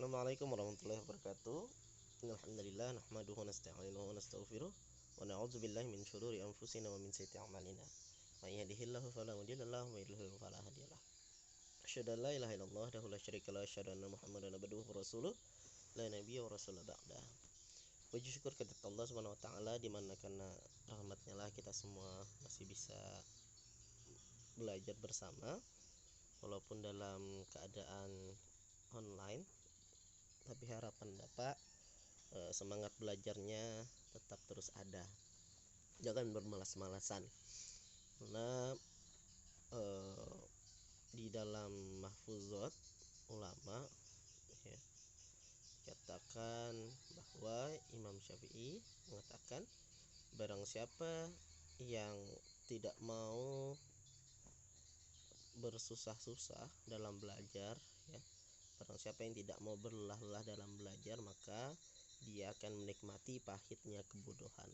Assalamualaikum warahmatullahi wabarakatuh. Alhamdulillah nahmaduhu wa nasta'inuhu wa nastaghfiruh wa na'udzu billahi min syururi anfusina wa min sayyiati a'malina. May yahdihillahu fala mudilla lahu wa may yudlil fala hadiya lahu. Asyhadu an la ilaha illallah wahdahu la syarika lahu wa asyhadu anna Muhammadan abduhu wa rasuluh la nabiyya wa rasul ba'da. Puji syukur kepada Allah Subhanahu wa taala di mana karena rahmatnya lah kita semua masih bisa belajar bersama walaupun dalam keadaan online, tapi harapan Bapak semangat belajarnya tetap terus ada, jangan bermalas-malasan karena di dalam mahfuzat ulama ya, katakan bahwa Imam Syafi'i mengatakan barang siapa yang tidak mau bersusah-susah dalam belajar ya, barang siapa yang tidak mau berlelah-lelah dalam belajar, maka dia akan menikmati pahitnya kebodohan.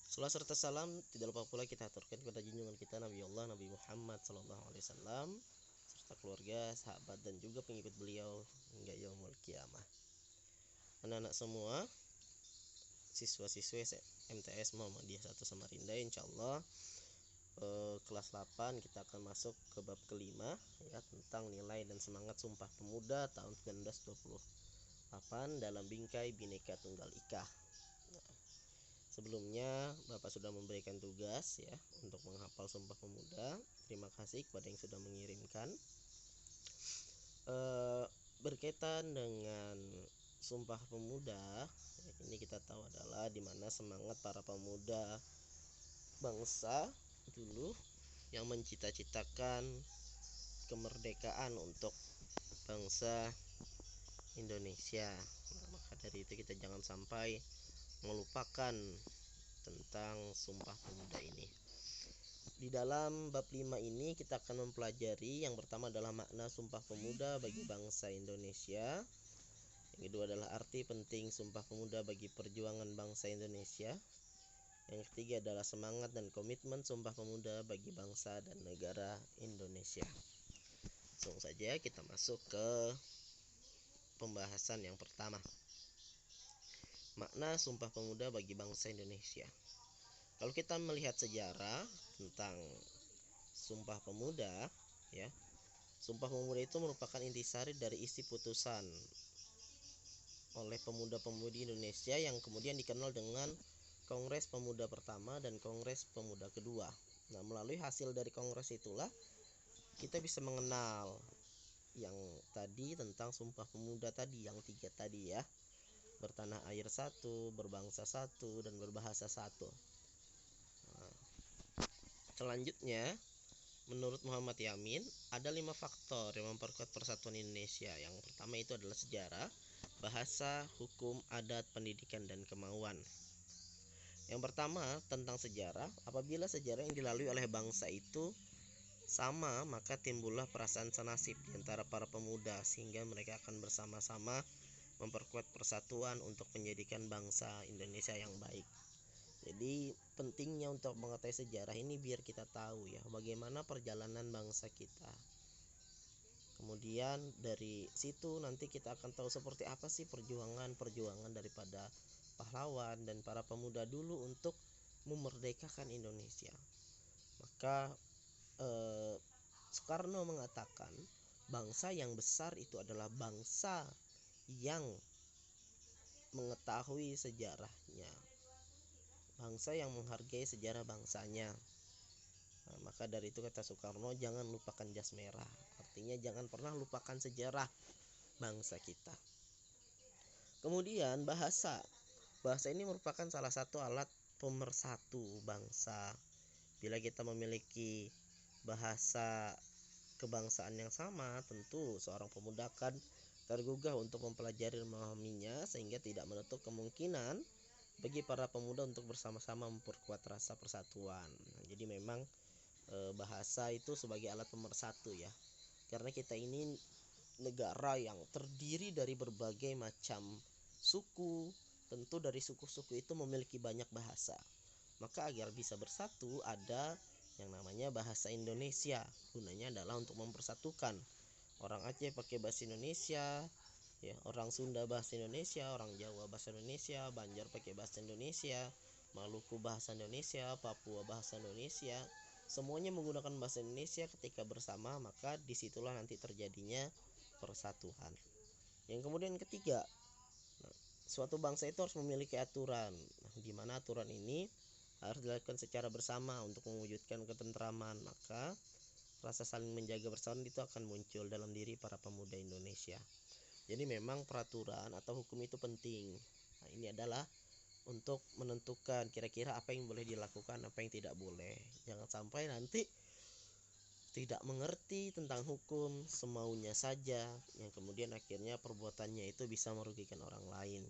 Salam serta salam tidak lupa pula kita aturkan kepada junjungan kita Nabi Allah Nabi Muhammad SAW serta keluarga, sahabat dan juga pengikut beliau hingga yaumul kiamah. Anak-anak semua, siswa-siswi MTS Muhammadiyah 1 Samarinda, insyaallah kelas 8 kita akan masuk ke bab kelima ya, tentang nilai dan semangat Sumpah Pemuda tahun 1928 dalam bingkai Bhinneka Tunggal Ika. Nah, sebelumnya Bapak sudah memberikan tugas ya untuk menghafal Sumpah Pemuda. Terima kasih kepada yang sudah mengirimkan. Berkaitan dengan Sumpah Pemuda, ini kita tahu adalah dimana semangat para pemuda bangsa dulu yang mencita-citakan kemerdekaan untuk bangsa Indonesia. Nah, maka dari itu kita jangan sampai melupakan tentang Sumpah Pemuda ini. Di dalam bab 5 ini kita akan mempelajari yang pertama adalah makna Sumpah Pemuda bagi bangsa Indonesia. Yang kedua adalah arti penting Sumpah Pemuda bagi perjuangan bangsa Indonesia. Yang ketiga adalah semangat dan komitmen Sumpah Pemuda bagi bangsa dan negara Indonesia. Langsung saja kita masuk ke pembahasan yang pertama. Makna Sumpah Pemuda bagi bangsa Indonesia. Kalau kita melihat sejarah tentang Sumpah Pemuda ya, Sumpah Pemuda itu merupakan intisari dari isi putusan oleh pemuda-pemudi Indonesia yang kemudian dikenal dengan Kongres Pemuda Pertama dan Kongres Pemuda Kedua. Nah, melalui hasil dari kongres itulah kita bisa mengenal yang tadi tentang Sumpah Pemuda tadi, yang 3 tadi ya. Bertanah air satu, berbangsa satu, dan berbahasa satu. Nah, selanjutnya menurut Muhammad Yamin ada 5 faktor yang memperkuat persatuan Indonesia. Yang pertama itu adalah sejarah, bahasa, hukum, adat, pendidikan, dan kemauan. Yang pertama tentang sejarah, apabila sejarah yang dilalui oleh bangsa itu sama, maka timbullah perasaan senasib di antara para pemuda sehingga mereka akan bersama-sama memperkuat persatuan untuk menjadikan bangsa Indonesia yang baik. Jadi pentingnya untuk mengetahui sejarah ini biar kita tahu ya bagaimana perjalanan bangsa kita. Kemudian dari situ nanti kita akan tahu seperti apa sih perjuangan daripada pahlawan dan para pemuda dulu untuk memerdekakan Indonesia. Maka Soekarno mengatakan bangsa yang besar itu adalah bangsa yang mengetahui sejarahnya, bangsa yang menghargai sejarah bangsanya. Nah, maka dari itu kata Soekarno, jangan lupakan jas merah. Artinya jangan pernah lupakan sejarah bangsa kita. Kemudian bahasa ini merupakan salah satu alat pemersatu bangsa. Bila kita memiliki bahasa kebangsaan yang sama, tentu seorang pemuda akan tergugah untuk mempelajari dan memahaminya sehingga tidak menutup kemungkinan bagi para pemuda untuk bersama-sama memperkuat rasa persatuan. Nah, jadi memang bahasa itu sebagai alat pemersatu ya. Karena kita ini negara yang terdiri dari berbagai macam suku, tentu dari suku-suku itu memiliki banyak bahasa. Maka agar bisa bersatu ada yang namanya bahasa Indonesia. Gunanya adalah untuk mempersatukan Orang Aceh pakai bahasa Indonesia, ya, orang Sunda bahasa Indonesia, orang Jawa bahasa Indonesia, Banjar pakai bahasa Indonesia, Maluku bahasa Indonesia, Papua bahasa Indonesia. Semuanya menggunakan bahasa Indonesia. Ketika bersama, maka disitulah nanti terjadinya persatuan. Yang kemudian ketiga, suatu bangsa itu harus memiliki aturan. Di mana aturan ini harus dilakukan secara bersama untuk mewujudkan ketentraman. Maka rasa saling menjaga bersama itu akan muncul dalam diri para pemuda Indonesia. Jadi memang peraturan atau hukum itu penting. Nah, ini adalah untuk menentukan kira-kira apa yang boleh dilakukan, apa yang tidak boleh. Jangan sampai nanti tidak mengerti tentang hukum, semaunya saja, yang kemudian akhirnya perbuatannya itu bisa merugikan orang lain.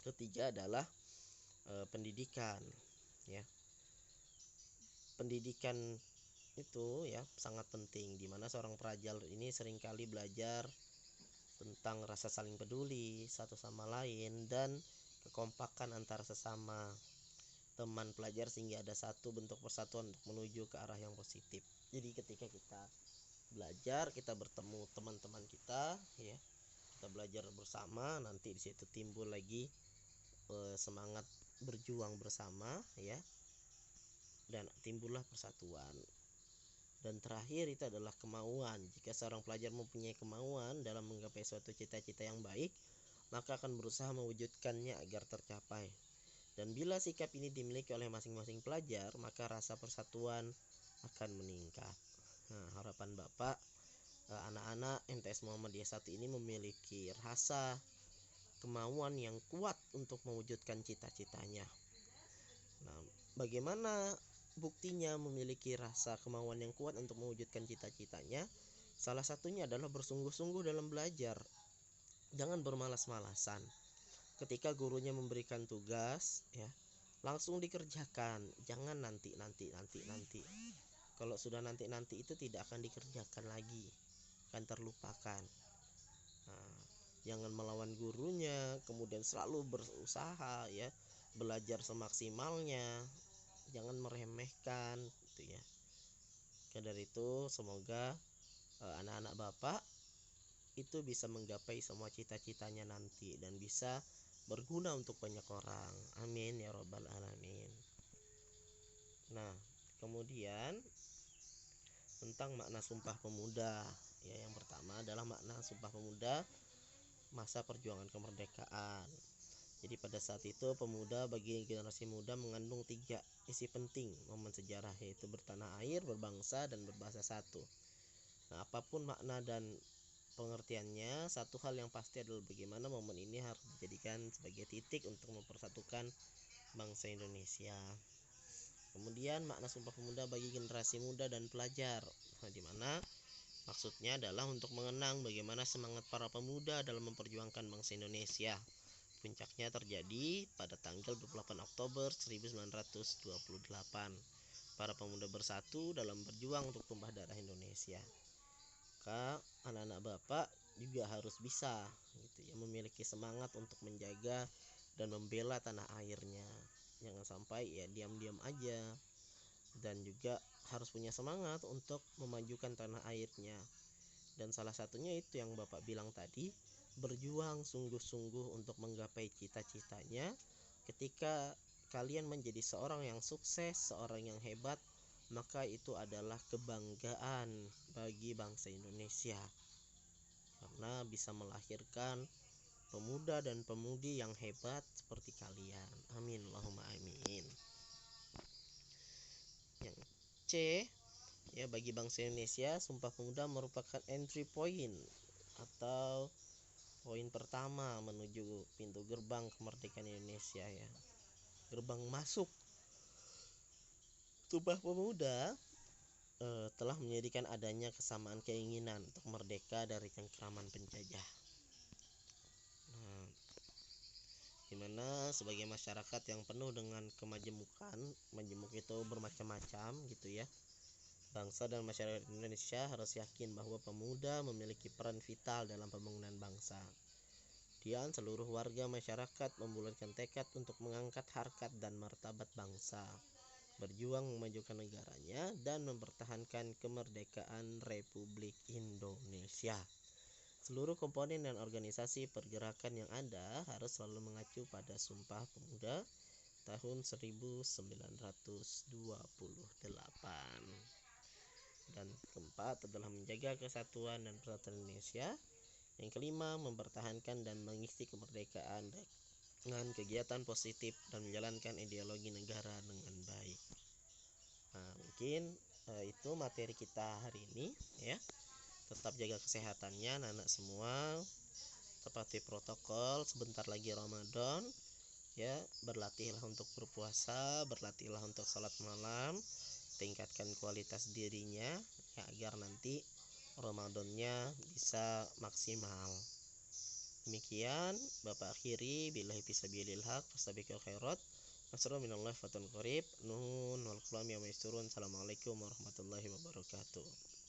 Ketiga adalah pendidikan, ya. Pendidikan itu ya sangat penting, di mana seorang pelajar ini seringkali belajar tentang rasa saling peduli satu sama lain dan kekompakan antara sesama teman pelajar, sehingga ada satu bentuk persatuan untuk menuju ke arah yang positif. Jadi ketika kita belajar, kita bertemu teman-teman kita, ya, kita belajar bersama, nanti di situ timbul lagi semangat berjuang bersama, ya, dan timbullah persatuan. Dan terakhir itu adalah kemauan. Jika seorang pelajar mempunyai kemauan dalam menggapai suatu cita-cita yang baik, maka akan berusaha mewujudkannya agar tercapai. Dan bila sikap ini dimiliki oleh masing-masing pelajar, maka rasa persatuan akan meningkat. Nah, harapan Bapak, anak-anak MTS Muhammadiyah 1 ini memiliki rasa kemauan yang kuat untuk mewujudkan cita-citanya. Nah, bagaimana buktinya memiliki rasa kemauan yang kuat untuk mewujudkan cita-citanya? Salah satunya adalah bersungguh-sungguh dalam belajar. Jangan bermalas-malasan. Ketika gurunya memberikan tugas, ya, langsung dikerjakan. Jangan nanti. Kalau sudah nanti itu tidak akan dikerjakan lagi, akan terlupakan. Nah, jangan melawan gurunya, kemudian selalu berusaha, ya, belajar semaksimalnya. Jangan meremehkan, gitu ya. Dari itu semoga anak-anak Bapak itu bisa menggapai semua cita-citanya nanti dan bisa berguna untuk banyak orang. Amin ya robbal alamin. Nah, kemudian tentang makna Sumpah Pemuda, ya, yang pertama adalah makna Sumpah Pemuda masa perjuangan kemerdekaan. Jadi pada saat itu pemuda bagi generasi muda mengandung 3 isi penting momen sejarah, yaitu bertanah air, berbangsa, dan berbahasa satu. Nah, apapun makna dan pengertiannya, satu hal yang pasti adalah bagaimana momen ini harus dijadikan sebagai titik untuk mempersatukan bangsa Indonesia. Kemudian makna Sumpah Pemuda bagi generasi muda dan pelajar, di mana maksudnya adalah untuk mengenang bagaimana semangat para pemuda dalam memperjuangkan bangsa Indonesia. Puncaknya terjadi pada tanggal 28 Oktober 1928. Para pemuda bersatu dalam berjuang untuk tumpah darah Indonesia. Maka anak-anak Bapak juga harus bisa, gitu ya, memiliki semangat untuk menjaga dan membela tanah airnya. Jangan sampai ya diam-diam aja, dan juga harus punya semangat untuk memajukan tanah airnya. Dan salah satunya itu yang Bapak bilang tadi, berjuang sungguh-sungguh untuk menggapai cita-citanya. Ketika kalian menjadi seorang yang sukses, seorang yang hebat, maka itu adalah kebanggaan bagi bangsa Indonesia, karena bisa melahirkan pemuda dan pemudi yang hebat seperti kalian. Amin Allahumma amin. Yang C, ya, bagi bangsa Indonesia, Sumpah Pemuda merupakan entry point atau poin pertama menuju pintu gerbang kemerdekaan Indonesia, ya. Gerbang masuk. Sumpah Pemuda telah menjadikan adanya kesamaan keinginan untuk merdeka dari cengkraman penjajah. Nah, dimana sebagai masyarakat yang penuh dengan kemajemukan, majemuk itu bermacam-macam, gitu ya. Bangsa dan masyarakat Indonesia harus yakin bahwa pemuda memiliki peran vital dalam pembangunan bangsa. Dan seluruh warga masyarakat membulatkan tekad untuk mengangkat harkat dan martabat bangsa. berjuang memajukan negaranya, dan mempertahankan kemerdekaan Republik Indonesia. Seluruh komponen dan organisasi pergerakan yang ada harus selalu mengacu pada Sumpah Pemuda tahun 1928. Dan keempat adalah menjaga kesatuan dan persatuan Indonesia. Yang kelima, mempertahankan dan mengisi kemerdekaan dengan kegiatan positif dan menjalankan ideologi negara dengan baik. Nah, mungkin itu materi kita hari ini ya. Tetap jaga kesehatannya anak-anak semua, tepati protokol, sebentar lagi Ramadan ya. Berlatihlah untuk berpuasa, berlatihlah untuk sholat malam, tingkatkan kualitas dirinya ya, agar nanti Ramadannya bisa maksimal. Demikian Bapak akhiri, billahi fisabilil haq, fastabiqul khairat, nasrul minallah fatun qarib, nun wal qalam ya maisturun. Assalamualaikum warahmatullahi wabarakatuh.